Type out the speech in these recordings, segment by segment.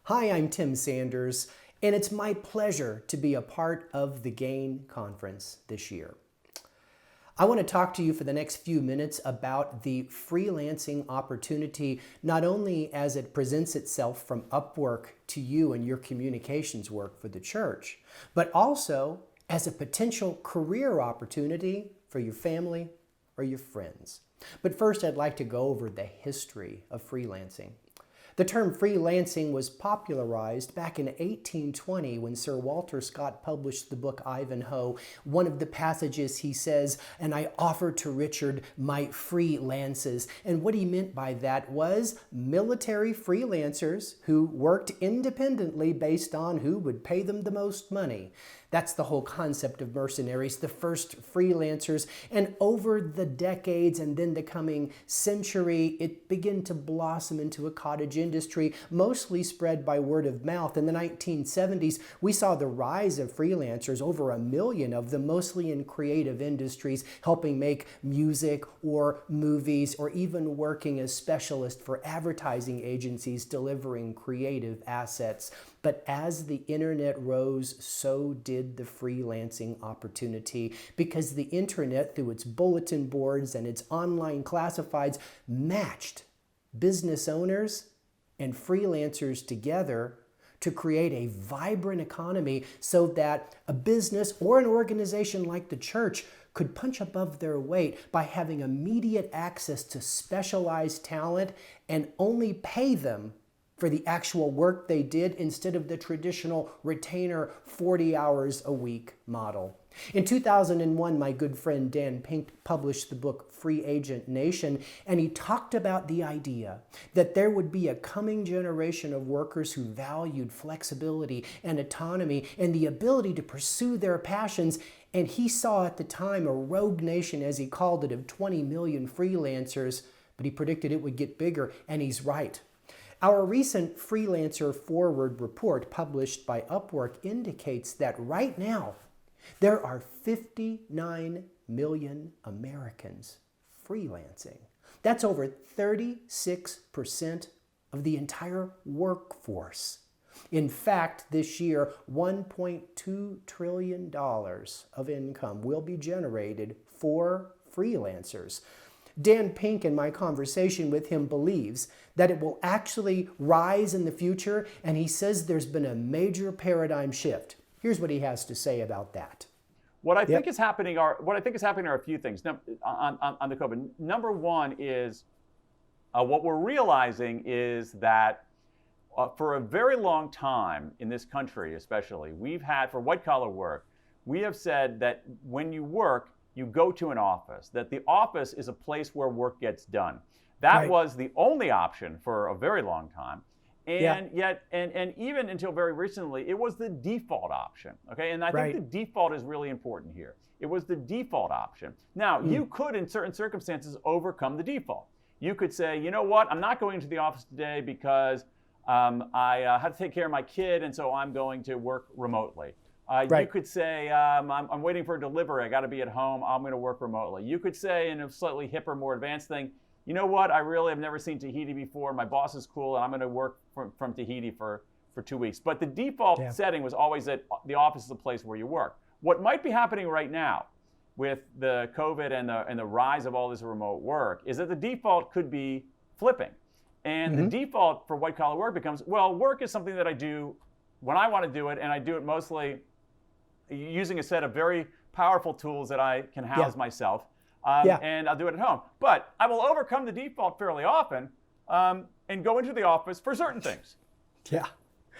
Hi, I'm Tim Sanders, and it's my pleasure to be a part of the GAIN conference this year. I want to talk to you for the next few minutes about the freelancing opportunity, not only as it presents itself from Upwork to you and your communications work for the church, but also as a potential career opportunity for your family or your friends. But first, I'd like to go over the history of freelancing. The term freelancing was popularized back in 1820 when Sir Walter Scott published the book Ivanhoe. One of the passages he says, "And I offered to Richard my free lances." And what he meant by that was military freelancers who worked independently based on who would pay them the most money. That's the whole concept of mercenaries, the first freelancers. And over the decades and then the coming century, it began to blossom into a cottage industry, mostly spread by word of mouth. In the 1970s, we saw the rise of freelancers, over 1 million of them, mostly in creative industries, helping make music or movies, or even working as specialists for advertising agencies delivering creative assets. But as the internet rose, so did the freelancing opportunity, because the internet, through its bulletin boards and its online classifieds, matched business owners and freelancers together to create a vibrant economy so that a business or an organization like the church could punch above their weight by having immediate access to specialized talent and only pay them for the actual work they did instead of the traditional retainer 40 hours a week model. In 2001, my good friend Dan Pink published the book Free Agent Nation, and he talked about the idea that there would be a coming generation of workers who valued flexibility and autonomy and the ability to pursue their passions. And he saw at the time a rogue nation, as he called it, of 20 million freelancers, but he predicted it would get bigger, and he's right. Our recent Freelancer Forward report published by Upwork indicates that right now, there are 59 million Americans freelancing. That's over 36% of the entire workforce. In fact, this year, $1.2 trillion of income will be generated for freelancers. Dan Pink, in my conversation with him, believes that it will actually rise in the future, and he says there's been a major paradigm shift. Here's what he has to say about that. What I think is happening are a few things on the COVID. Number one is what we're realizing is that for a very long time in this country, especially, we've had, for white collar work, we have said that when you work, you go to an office, that the office is a place where work gets done. That was the only option for a very long time. And yet, and even until very recently, it was the default option, okay? And I think the default is really important here. It was the default option. Now, you could, in certain circumstances, overcome the default. You could say, you know what, I'm not going to the office today because I had to take care of my kid, and so I'm going to work remotely. You could say, I'm waiting for a delivery, I gotta be at home, I'm gonna work remotely. You could say, in a slightly hipper, more advanced thing, you know what, I really have never seen Tahiti before, my boss is cool, and I'm gonna work from Tahiti for 2 weeks. But the default setting was always that the office is the place where you work. What might be happening right now with the COVID and the rise of all this remote work is that the default could be flipping. And the default for white collar work becomes, well, work is something that I do when I wanna do it, and I do it mostly using a set of very powerful tools that I can house myself, and I'll do it at home. But I will overcome the default fairly often and go into the office for certain things.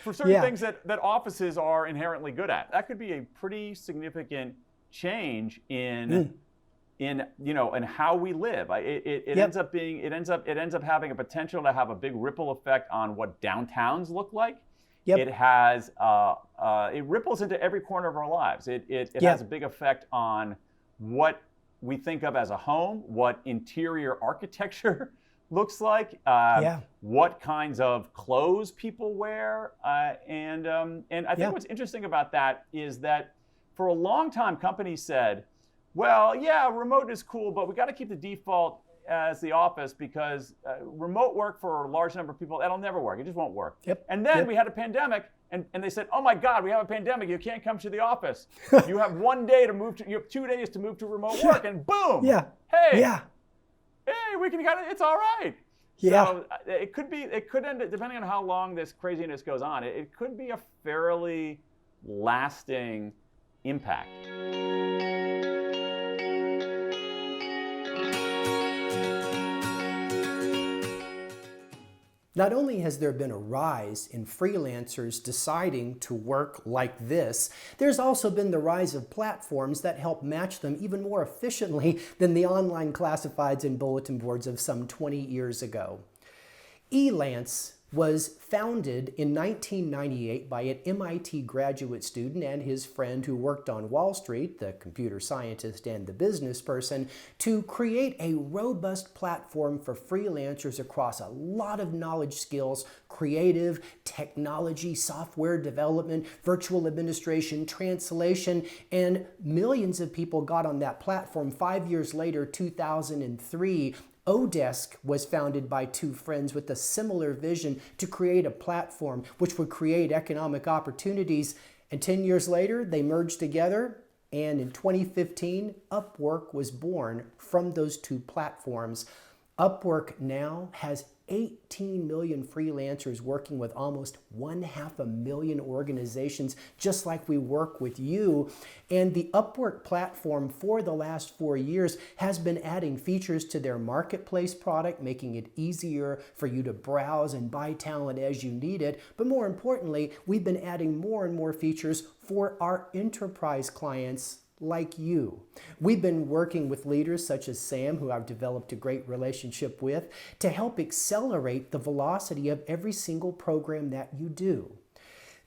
For certain things that offices are inherently good at. That could be a pretty significant change in how we live. It ends up having a potential to have a big ripple effect on what downtowns look like. It has, it ripples into every corner of our lives. It has a big effect on what we think of as a home, what interior architecture looks like, what kinds of clothes people wear. And I think what's interesting about that is that for a long time, companies said, well, yeah, remote is cool, but we got to keep the default as the office because remote work for a large number of people, that'll never work. It just won't work. Yep. And then Yep. we had a pandemic, and they said, oh my God, we have a pandemic. You can't come to the office. You have 1 day to move to, you have 2 days to move to remote work, and boom. Yeah. Hey. Yeah. Hey, we can kind of, it's all right. Yeah. So it could end, depending on how long this craziness goes on, it could be a fairly lasting impact. Not only has there been a rise in freelancers deciding to work like this, there's also been the rise of platforms that help match them even more efficiently than the online classifieds and bulletin boards of some 20 years ago. Elance was founded in 1998 by an MIT graduate student and his friend who worked on Wall Street, the computer scientist and the business person, to create a robust platform for freelancers across a lot of knowledge skills, creative, technology, software development, virtual administration, translation, and millions of people got on that platform. 5 years later, 2003, Odesk was founded by two friends with a similar vision to create a platform which would create economic opportunities. And 10 years later, they merged together. And in 2015, Upwork was born from those two platforms. Upwork now has 18 million freelancers working with almost 500,000 organizations, just like we work with you. And the Upwork platform for the last 4 years has been adding features to their marketplace product, making it easier for you to browse and buy talent as you need it. But more importantly, we've been adding more and more features for our enterprise clients like you. We've been working with leaders such as Sam, who I've developed a great relationship with, to help accelerate the velocity of every single program that you do.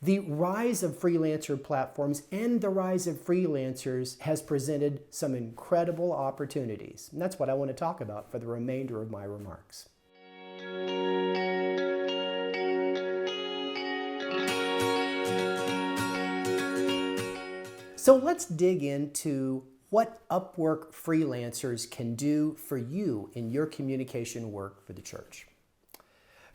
The rise of freelancer platforms and the rise of freelancers has presented some incredible opportunities. And that's what I want to talk about for the remainder of my remarks. So let's dig into what Upwork freelancers can do for you in your communication work for the church.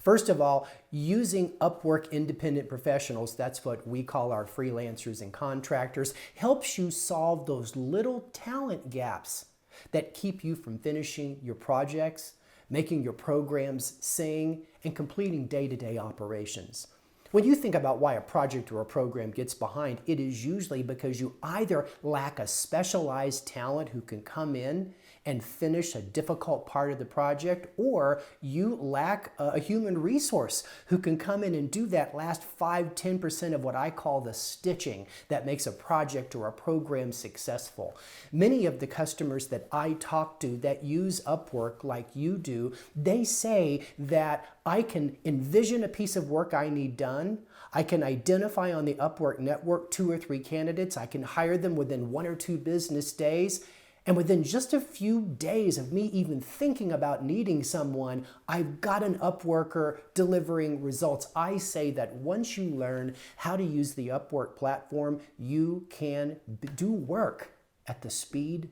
First of all, using Upwork independent professionals, that's what we call our freelancers and contractors, helps you solve those little talent gaps that keep you from finishing your projects, making your programs sing, and completing day-to-day operations. When you think about why a project or a program gets behind, it is usually because you either lack a specialized talent who can come in and finish a difficult part of the project, or you lack a human resource who can come in and do that last 5-10% of what I call the stitching that makes a project or a program successful. Many of the customers that I talk to that use Upwork like you do, they say that I can envision a piece of work I need done. I can identify on the Upwork network 2 or 3 candidates. I can hire them within 1 or 2 business days. And within just a few days of me even thinking about needing someone, I've got an Upworker delivering results. I say that once you learn how to use the Upwork platform, you can do work at the speed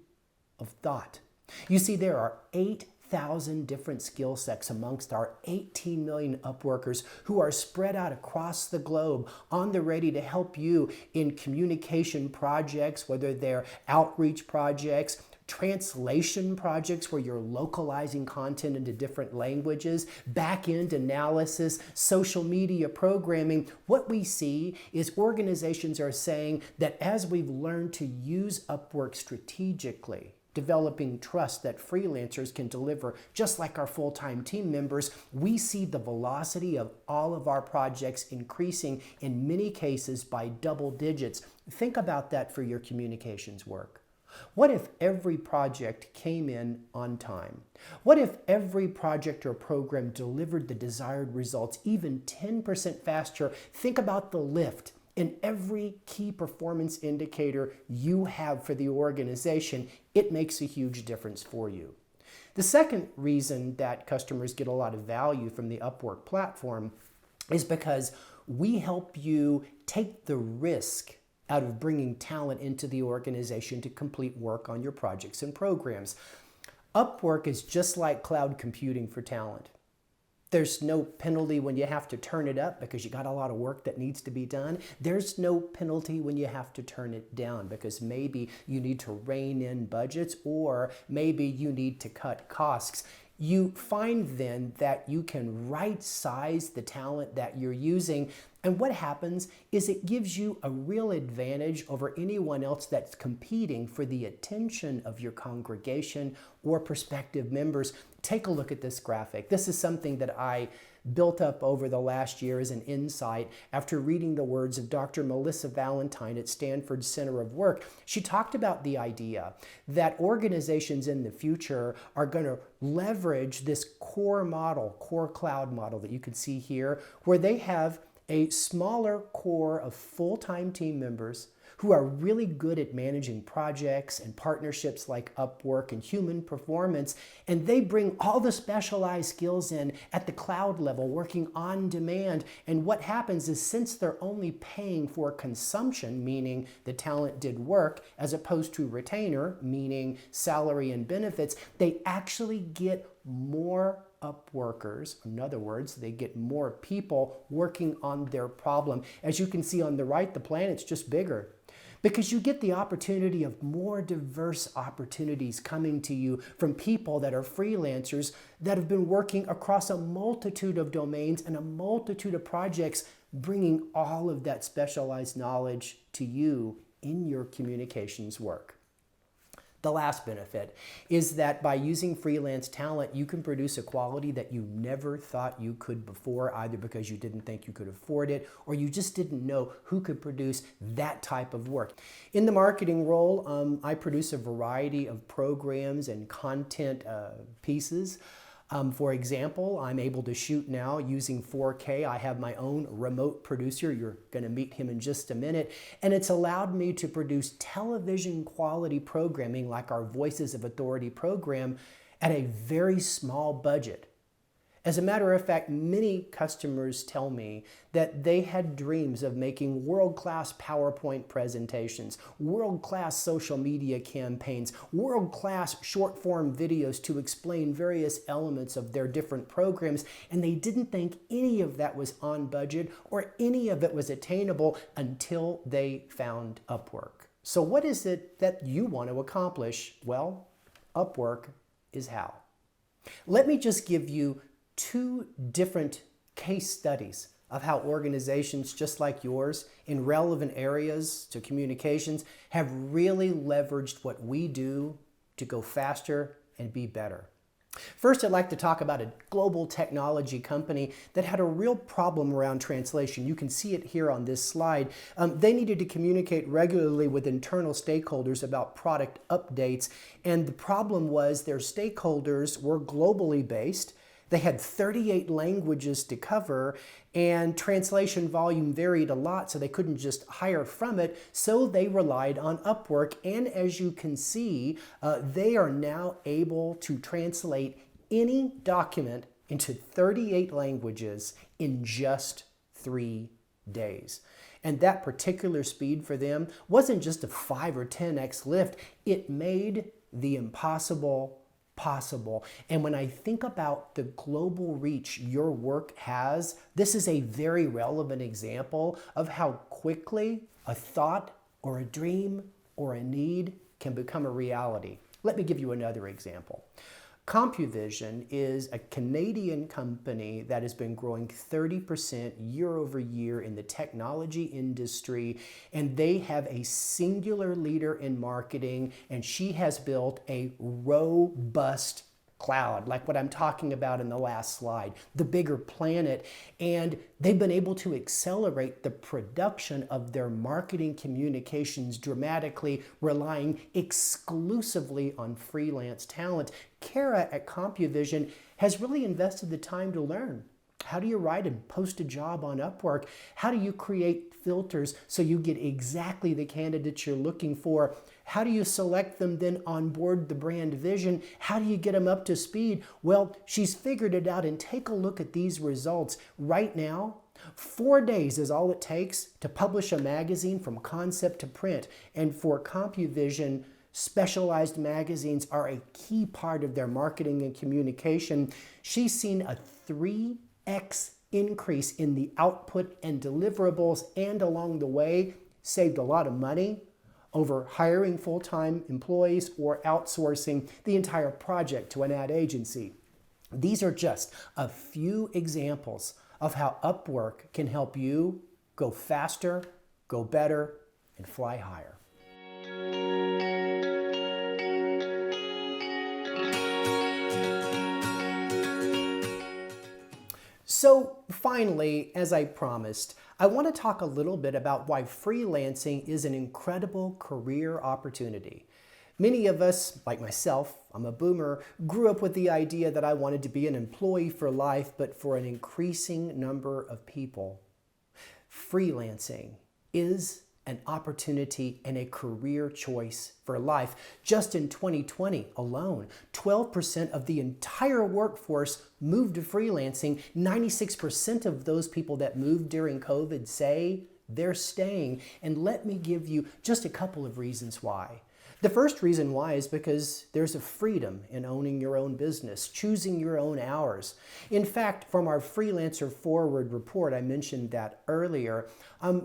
of thought. You see, there are 8,000 different skill sets amongst our 18 million Upworkers who are spread out across the globe on the ready to help you in communication projects, whether they're outreach projects, translation projects where you're localizing content into different languages, back-end analysis, social media programming. What we see is organizations are saying that as we've learned to use Upwork strategically, developing trust that freelancers can deliver just like our full-time team members, we see the velocity of all of our projects increasing in many cases by double digits. Think about that for your communications work. What if every project came in on time? What if every project or program delivered the desired results even 10% faster? Think about the lift in every key performance indicator you have for the organization. It makes a huge difference for you. The second reason that customers get a lot of value from the Upwork platform is because we help you take the risk out of bringing talent into the organization to complete work on your projects and programs. Upwork is just like cloud computing for talent. There's no penalty when you have to turn it up because you got a lot of work that needs to be done. There's no penalty when you have to turn it down because maybe you need to rein in budgets or maybe you need to cut costs. You find then that you can right size the talent that you're using. And what happens is it gives you a real advantage over anyone else that's competing for the attention of your congregation or prospective members. Take a look at this graphic. This is something that I built up over the last year as an insight after reading the words of Dr. Melissa Valentine at Stanford Center of Work. She talked about the idea that organizations in the future are going to leverage this core model, core cloud model that you can see here, where they have a smaller core of full-time team members who are really good at managing projects and partnerships like Upwork and human performance, and they bring all the specialized skills in at the cloud level, working on demand. And what happens is since they're only paying for consumption, meaning the talent did work, as opposed to retainer, meaning salary and benefits, they actually get more Upworkers. In other words, they get more people working on their problem. As you can see on the right, the planet's just bigger because you get the opportunity of more diverse opportunities coming to you from people that are freelancers that have been working across a multitude of domains and a multitude of projects, bringing all of that specialized knowledge to you in your communications work. The last benefit is that by using freelance talent, you can produce a quality that you never thought you could before, either because you didn't think you could afford it or you just didn't know who could produce that type of work. In the marketing role, I produce a variety of programs and content pieces. For example, I'm able to shoot now using 4K. I have my own remote producer. You're going to meet him in just a minute. And it's allowed me to produce television quality programming like our Voices of Authority program at a very small budget. As a matter of fact, many customers tell me that they had dreams of making world-class PowerPoint presentations, world-class social media campaigns, world-class short-form videos to explain various elements of their different programs, and they didn't think any of that was on budget or any of it was attainable until they found Upwork. So what is it that you want to accomplish? Well, Upwork is how. Let me just give you two different case studies of how organizations just like yours in relevant areas to communications have really leveraged what we do to go faster and be better. First, I'd like to talk about a global technology company that had a real problem around translation. You can see it here on this slide. They needed to communicate regularly with internal stakeholders about product updates, and the problem was their stakeholders were globally based. They had 38 languages to cover, and translation volume varied a lot, so they couldn't just hire from it, so they relied on Upwork. And as you can see, they are now able to translate any document into 38 languages in just 3 days. And that particular speed for them wasn't just a 5 or 10x lift, it made the impossible possible. And when I think about the global reach your work has, this is a very relevant example of how quickly a thought or a dream or a need can become a reality. Let me give you another example. CompuVision is a Canadian company that has been growing 30% year over year in the technology industry, and they have a singular leader in marketing, and she has built a robust cloud, like what I'm talking about in the last slide, the bigger planet, and they've been able to accelerate the production of their marketing communications dramatically, relying exclusively on freelance talent. Kara at CompuVision has really invested the time to learn. How do you write and post a job on Upwork? How do you create filters so you get exactly the candidates you're looking for? How do you select them, then onboard the brand vision? How do you get them up to speed? Well, she's figured it out, and take a look at these results. Right now, 4 days is all it takes to publish a magazine from concept to print. And for CompuVision, Specialized magazines are a key part of their marketing and communication. She's seen a 3x increase in the output and deliverables, and along the way saved a lot of money over hiring full-time employees or outsourcing the entire project to an ad agency. These are just a few examples of how Upwork can help you go faster, go better, and fly higher. So finally, as I promised, I want to talk a little bit about why freelancing is an incredible career opportunity. Many of us, like myself, I'm a boomer, grew up with the idea that I wanted to be an employee for life, but for an increasing number of people, freelancing is an opportunity and a career choice for life. Just in 2020 alone, 12% of the entire workforce moved to freelancing. 96% of those people that moved during COVID say they're staying. And let me give you just a couple of reasons why. The first reason why is because there's a freedom in owning your own business, choosing your own hours. In fact, from our Freelancer Forward report, I mentioned that earlier,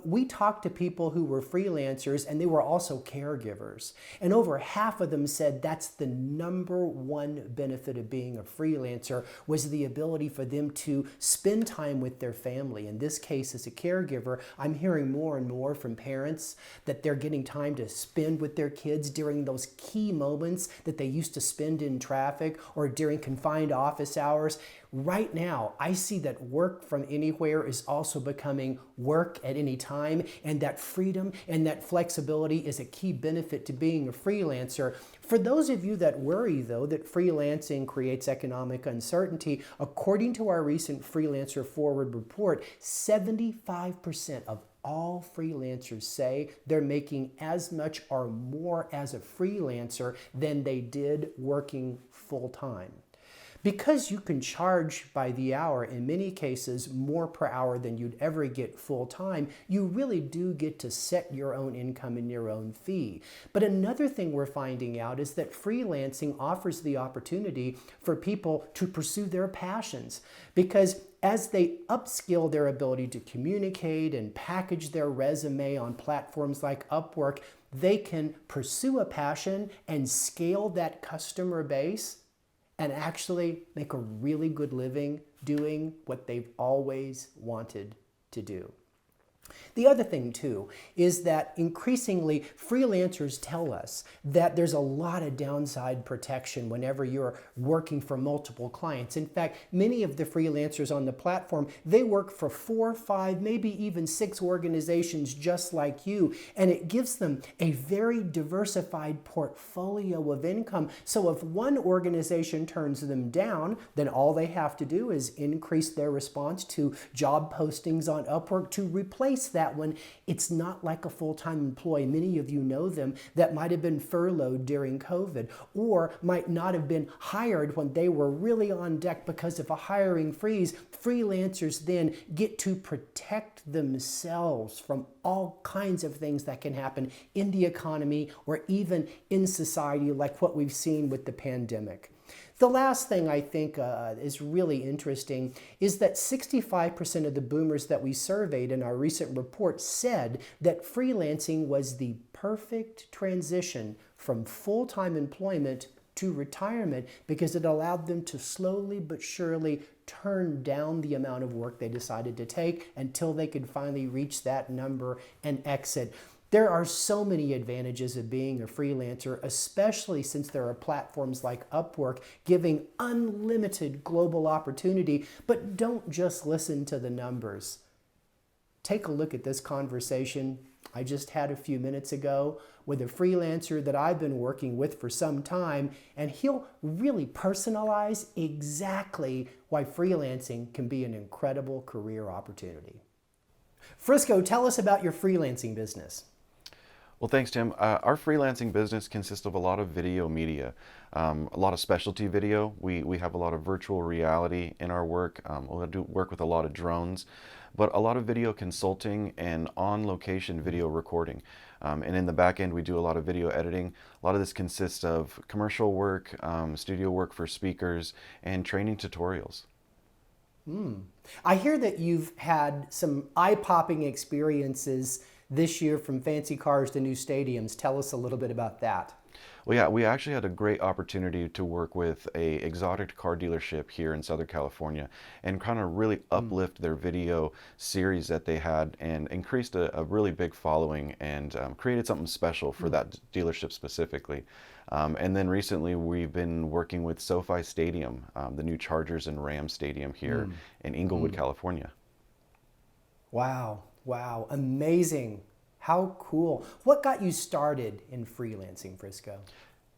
we talked to people who were freelancers and they were also caregivers. And over half of them said that's the number one benefit of being a freelancer, was the ability for them to spend time with their family. In this case, as a caregiver, I'm hearing more and more from parents that they're getting time to spend with their kids during those key moments that they used to spend in traffic or during confined office hours. Right now, I see that work from anywhere is also becoming work at any time, and that freedom and that flexibility is a key benefit to being a freelancer. For those of you that worry, though, that freelancing creates economic uncertainty, according to our recent Freelancer Forward report, 75% of all freelancers say they're making as much or more as a freelancer than they did working full-time. Because you can charge by the hour, in many cases more per hour than you'd ever get full-time, you really do get to set your own income and your own fee. But another thing we're finding out is that freelancing offers the opportunity for people to pursue their passions, because as they upskill their ability to communicate and package their resume on platforms like Upwork, they can pursue a passion and scale that customer base and actually make a really good living doing what they've always wanted to do. The other thing, too, is that increasingly freelancers tell us that there's a lot of downside protection whenever you're working for multiple clients. In fact, many of the freelancers on the platform, they work for 4, 5, maybe even 6 organizations just like you, and it gives them a very diversified portfolio of income. So if one organization turns them down, then all they have to do is increase their response to job postings on Upwork to replace that one. It's not like a full-time employee. Many of you know them that might have been furloughed during COVID or might not have been hired when they were really on deck because of a hiring freeze. Freelancers then get to protect themselves from all kinds of things that can happen in the economy or even in society, like what we've seen with the pandemic. The last thing I think is really interesting is that 65% of the boomers that we surveyed in our recent report said that freelancing was the perfect transition from full-time employment to retirement because it allowed them to slowly but surely turn down the amount of work they decided to take until they could finally reach that number and exit. There are so many advantages of being a freelancer, especially since there are platforms like Upwork giving unlimited global opportunity. But don't just listen to the numbers. Take a look at this conversation I just had a few minutes ago with a freelancer that I've been working with for some time, and he'll really personalize exactly why freelancing can be an incredible career opportunity. Frisco, tell us about your freelancing business. Well, thanks, Tim. Our freelancing business consists of a lot of video media, a lot of specialty video. We have a lot of virtual reality in our work. We do work with a lot of drones, but a lot of video consulting and on-location video recording. And in the back end, we do a lot of video editing. A lot of this consists of commercial work, studio work for speakers, and training tutorials. I hear that you've had some eye-popping experiences this year, from fancy cars to new stadiums. Tell us a little bit about that. Well, yeah, we actually had a great opportunity to work with a exotic car dealership here in Southern California and kind of really uplift their video series that they had and increased a really big following and created something special for that dealership specifically. And then recently we've been working with SoFi Stadium, the new Chargers and Rams stadium here in Inglewood, California. Wow, wow, amazing. How cool. What got you started in freelancing, Frisco?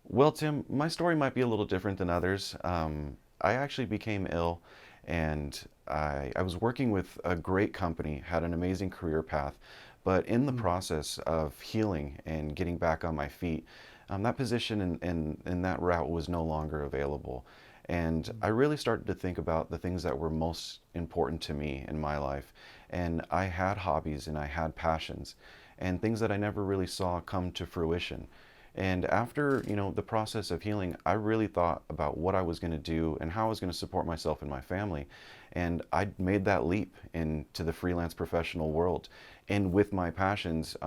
Well, Tim, my story might be a little different than others. I actually became ill and I was working with a great company, had an amazing career path, but in the process of healing and getting back on my feet, that position and that route was no longer available. And I really started to think about the things that were most important to me in my life. And I had hobbies and I had passions and things that I never really saw come to fruition. And after, the process of healing, I really thought about what I was going to do and how I was going to support myself and my family. And I made that leap into the freelance professional world. And with my passions,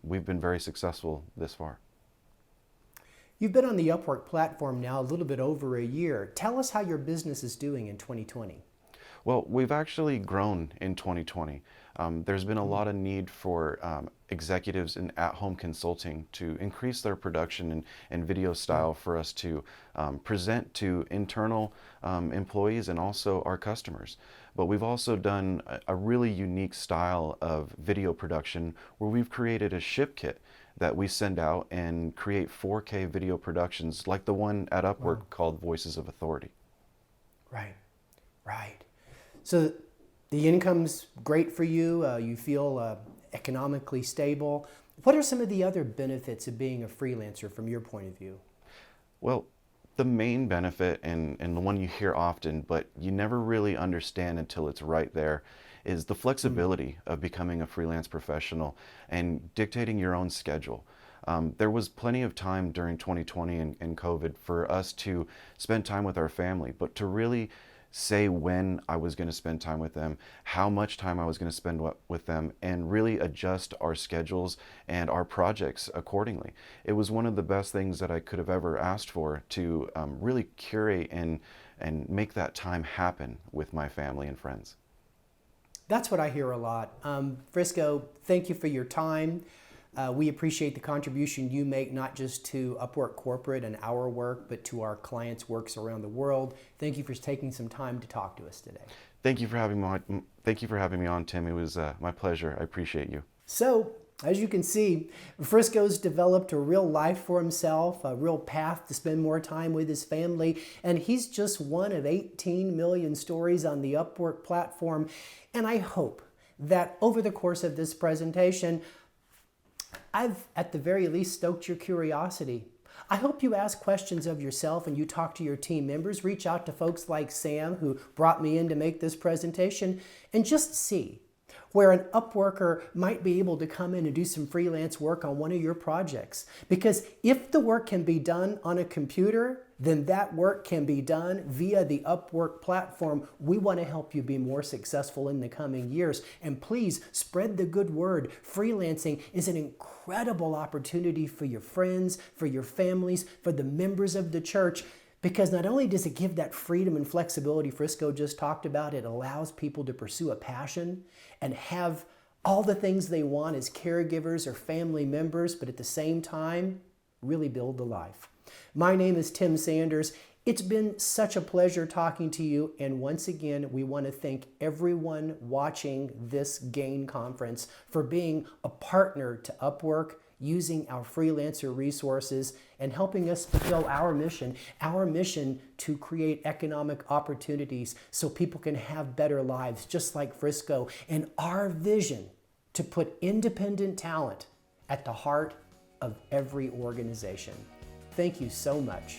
we've been very successful this far. You've been on the Upwork platform now a little bit over a year. Tell us how your business is doing in 2020. Well, we've actually grown in 2020. There's been a lot of need for executives in at-home consulting to increase their production and video style for us to present to internal employees and also our customers. But we've also done a really unique style of video production where we've created a ship kit that we send out and create 4K video productions like the one at Upwork called Voices of Authority. Right, right. So the income's great for you. You feel economically stable. What are some of the other benefits of being a freelancer from your point of view? Well, the main benefit, and the one you hear often, but you never really understand until it's right there, is the flexibility of becoming a freelance professional and dictating your own schedule. There was plenty of time during 2020 and COVID for us to spend time with our family, but to really say when I was going to spend time with them, how much time I was going to spend with them, and really adjust our schedules and our projects accordingly. It was one of the best things that I could have ever asked for to really curate and make that time happen with my family and friends. That's what I hear a lot. Frisco, thank you for your time. We appreciate the contribution you make, not just to Upwork Corporate and our work, but to our clients' works around the world. Thank you for taking some time to talk to us today. Thank you for having me on, Tim. It was my pleasure. I appreciate you. So, as you can see, Frisco's developed a real life for himself, a real path to spend more time with his family, and he's just one of 18 million stories on the Upwork platform. And I hope that over the course of this presentation, I've at the very least stoked your curiosity. I hope you ask questions of yourself and you talk to your team members. Reach out to folks like Sam, who brought me in to make this presentation, and just see where an Upworker might be able to come in and do some freelance work on one of your projects. Because if the work can be done on a computer, then that work can be done via the Upwork platform. We want to help you be more successful in the coming years. And please spread the good word. Freelancing is an incredible opportunity for your friends, for your families, for the members of the church. Because not only does it give that freedom and flexibility Frisco just talked about, it allows people to pursue a passion and have all the things they want as caregivers or family members, but at the same time, really build the life. My name is Tim Sanders. It's been such a pleasure talking to you. And once again, we want to thank everyone watching this GAIN conference for being a partner to Upwork, using our freelancer resources and helping us fulfill our mission to create economic opportunities so people can have better lives, just like Frisco, and our vision to put independent talent at the heart of every organization. Thank you so much.